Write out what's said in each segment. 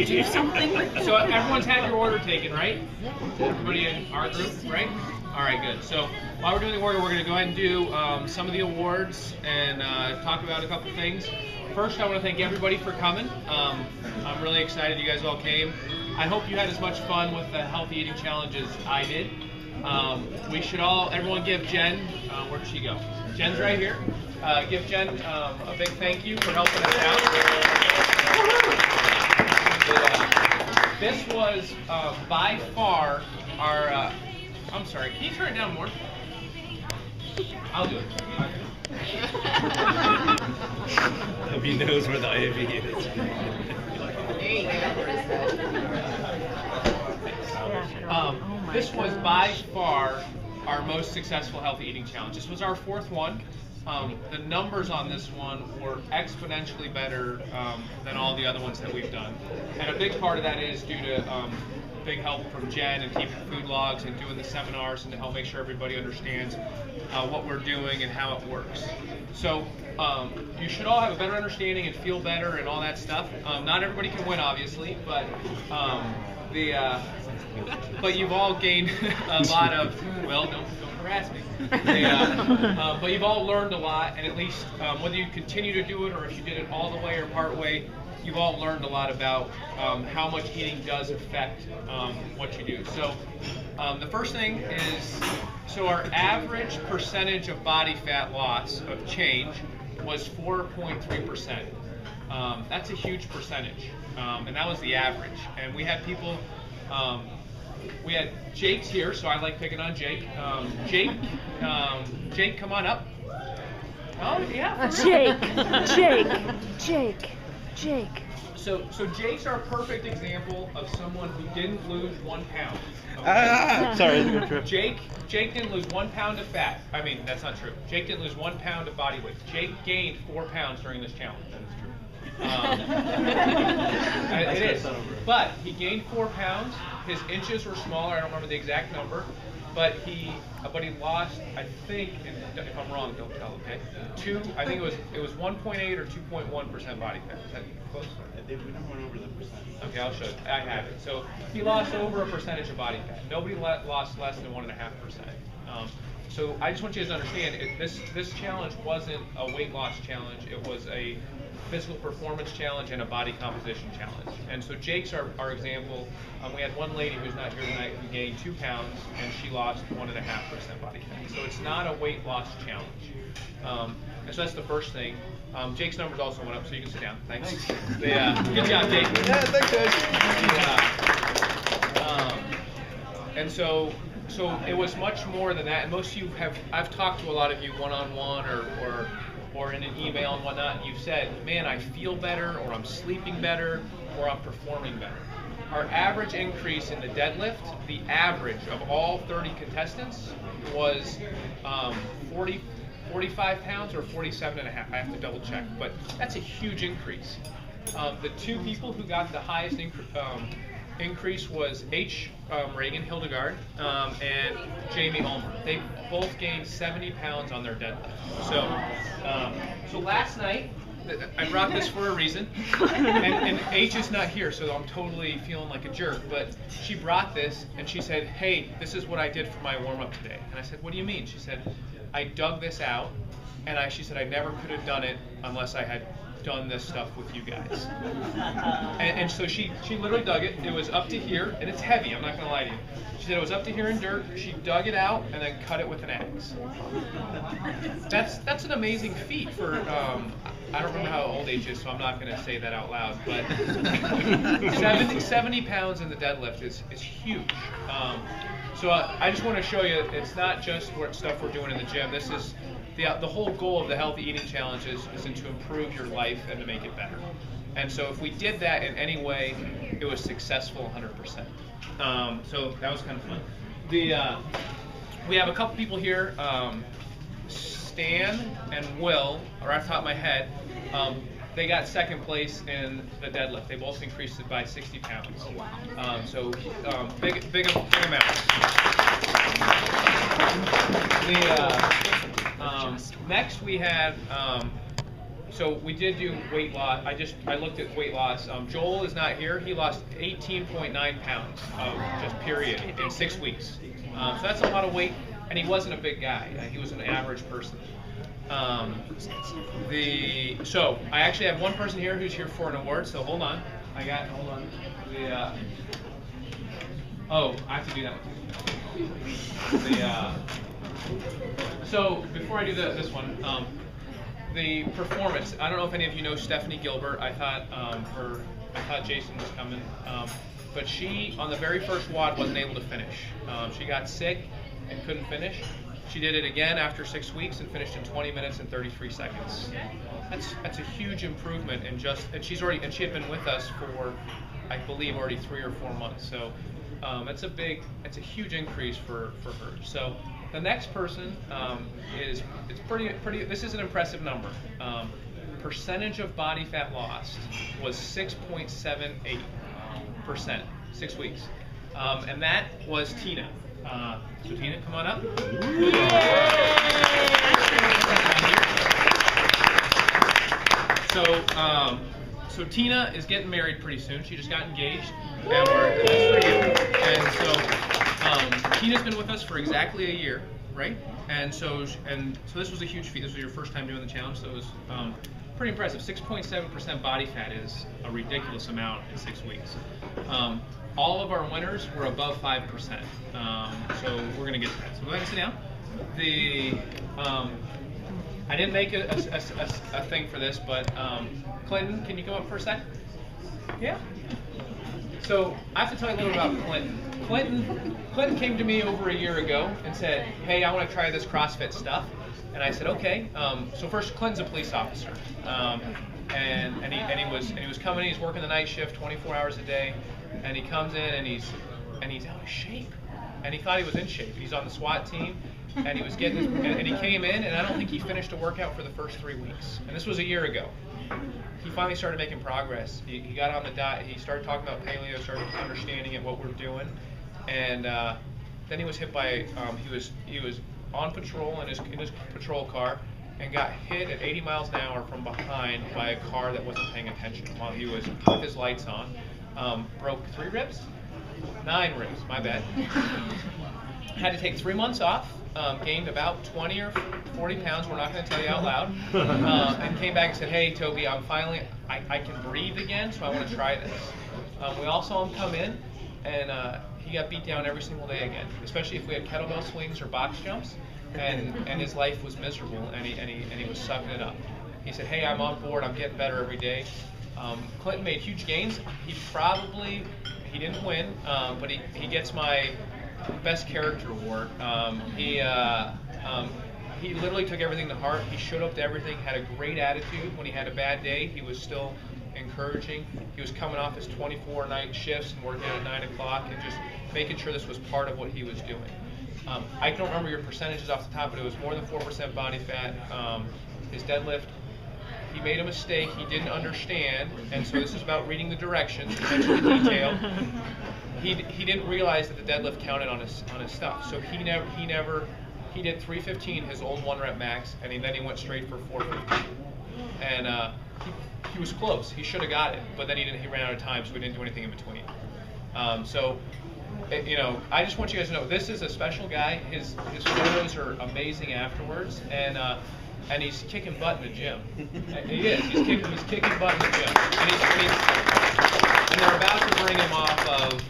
do something with them. So everyone's had your order taken, right? Everybody in our group, right? All right, good. So while we're doing the order, we're going to go ahead and do some of the awards and talk about a couple things. First, I want to thank everybody for coming. I'm really excited you guys all came. I hope you had as much fun with the healthy eating challenge as I did. We should everyone give Jen, where'd she go? Jen's right here. Give Jen a big thank you for helping us out. This was by far our, I'm sorry, can you turn it down more? I'll do it. Hope he knows where the IV is. This was by far our most successful healthy eating challenge. This was our fourth one. The numbers on this one were exponentially better than all the other ones that we've done. And a big part of that is due to big help from Jen and keeping food logs and doing the seminars and to help make sure everybody understands what we're doing and how it works. So you should all have a better understanding and feel better and all that stuff. Not everybody can win, obviously, but but you've all gained a lot of, well, don't harass me. But you've all learned a lot, and at least whether you continue to do it or if you did it all the way or part way, you've all learned a lot about how much eating does affect what you do. So the first thing is, so our average percentage of body fat loss of change was 4.3%. That's a huge percentage, and that was the average. And we had people, we had Jake's here, so I like picking on Jake. Jake, come on up. Oh, yeah. Jake. So Jake's our perfect example of someone who didn't lose 1 pound. Okay? Sorry. Jake didn't lose 1 pound of fat. I mean, that's not true. Jake didn't lose 1 pound of body weight. Jake gained 4 pounds during this challenge. That is true. It is. But he gained 4 pounds. His inches were smaller. I don't remember the exact number. But he lost, I think, if I'm wrong, don't tell, okay? I think it was 1.8 or 2.1% body fat. Is that close? We never went over the percent. Okay, I'll show you. I have it. So he lost over a percentage of body fat. Nobody lost less than 1.5%. So I just want you guys to understand, this challenge wasn't a weight loss challenge. It was a physical performance challenge and a body composition challenge. And so Jake's our example. We had one lady who's not here tonight who gained 2 pounds and she lost 1.5% body fat. So it's not a weight loss challenge. And so that's the first thing. Jake's numbers also went up, so you can sit down. Thanks. Good job, Jake. Yeah, thanks, guys. And so it was much more than that. And most of you I've talked to a lot of you one-on-one or in an email and whatnot, and you've said, man, I feel better, or I'm sleeping better, or I'm performing better. Our average increase in the deadlift, the average of all 30 contestants was 45 pounds or 47.5. I have to double check, but that's a huge increase. The two people who got the highest increase was Reagan Hildegard and Jamie Ulmer. They both gained 70 pounds on their deadlift. So last night, I brought this for a reason, and H is not here, so I'm totally feeling like a jerk, but she brought this, and she said, hey, this is what I did for my warm-up today. And I said, what do you mean? She said, I dug this out, and she said I never could have done it unless I had done this stuff with you guys. And so she literally dug it. It was up to here, and it's heavy, I'm not going to lie to you. She said it was up to here in dirt. She dug it out and then cut it with an axe. That's an amazing feat for, I don't remember how old H is, so I'm not going to say that out loud, but 70 pounds in the deadlift is huge. So I just want to show you, it's not just stuff we're doing in the gym. This is the whole goal of the Healthy Eating Challenge is to improve your life and to make it better. And so if we did that in any way, it was successful 100%. So that was kind of fun. We have a couple people here, Stan and Will, or off the top of my head, they got second place in the deadlift. They both increased it by 60 pounds. So big amounts. Next we had so we did do weight loss. I looked at weight loss. Joel is not here. He lost 18.9 pounds, just period, in 6 weeks. So that's a lot of weight, and he wasn't a big guy. He was an average person. So I actually have one person here who's here for an award. So hold on. Hold on. Oh, I have to do that one too. So before I do this one, the performance. I don't know if any of you know Stephanie Gilbert. I thought Jason was coming, but she on the very first WOD wasn't able to finish. She got sick and couldn't finish. She did it again after 6 weeks and finished in 20 minutes and 33 seconds. That's a huge improvement in she had been with us for, I believe, already 3 or 4 months. So it's a huge increase for her. So the next person it's pretty. This is an impressive number. Percentage of body fat lost was 6.78%, 6 weeks, and that was Tina. So Tina, come on up. So Tina is getting married pretty soon. She just got engaged, and and so Tina's been with us for exactly a year, right? And so this was a huge feat. This was your first time doing the challenge, so it was pretty impressive. 6.7% body fat is a ridiculous amount in 6 weeks. All of our winners were above 5%. So we're going to get to that. So go ahead and sit down. I didn't make a thing for this, but Clinton, can you come up for a sec? Yeah. So I have to tell you a little about Clinton. Clinton came to me over a year ago and said, "Hey, I want to try this CrossFit stuff." And I said, "Okay." So first, Clinton's a police officer, and he was coming. He's working the night shift, 24 hours a day. And he comes in and he's out of shape, and he thought he was in shape. He's on the SWAT team, and he was and he came in, and I don't think he finished a workout for the first 3 weeks. And this was a year ago. He finally started making progress. He got on the diet. He started talking about paleo, started understanding it, what we're doing, and then he was hit by he was on patrol in his patrol car and got hit at 80 miles an hour from behind by a car that wasn't paying attention while he was with his lights on. Broke 3 ribs? 9 ribs, my bad. Had to take 3 months off, gained about 20 or 40 pounds, we're not going to tell you out loud, and came back and said, "Hey, Toby, I can breathe again, so I want to try this." We all saw him come in, and he got beat down every single day again, especially if we had kettlebell swings or box jumps, and his life was miserable, and he was sucking it up. He said, "Hey, I'm on board, I'm getting better every day." Clinton made huge gains. He didn't win, but he gets my best character award. He literally took everything to heart. He showed up to everything, had a great attitude. When he had a bad day, he was still encouraging. He was coming off his 24 night shifts and working at 9 o'clock and just making sure this was part of what he was doing. I don't remember your percentages off the top, but it was more than 4% body fat. His deadlift, he made a mistake he didn't understand, and so this is about reading the directions, attention to detail. He didn't realize that the deadlift counted on his stuff, so he did 315, his old 1 rep max, and then he went straight for 415, and he was close. He should have got it, but then he ran out of time, so we didn't do anything in between. I just want you guys to know this is a special guy. His photos are amazing afterwards, and he's kicking butt in the gym. He is. He's kicking butt in the gym. And they're about to bring him off of.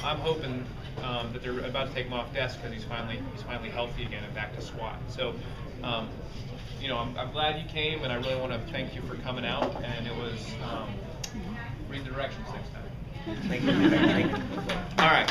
I'm hoping that they're about to take him off desk because he's finally healthy again and back to squat. So, I'm glad you came, and I really want to thank you for coming out. And it was read the directions next time. Thank you. All right.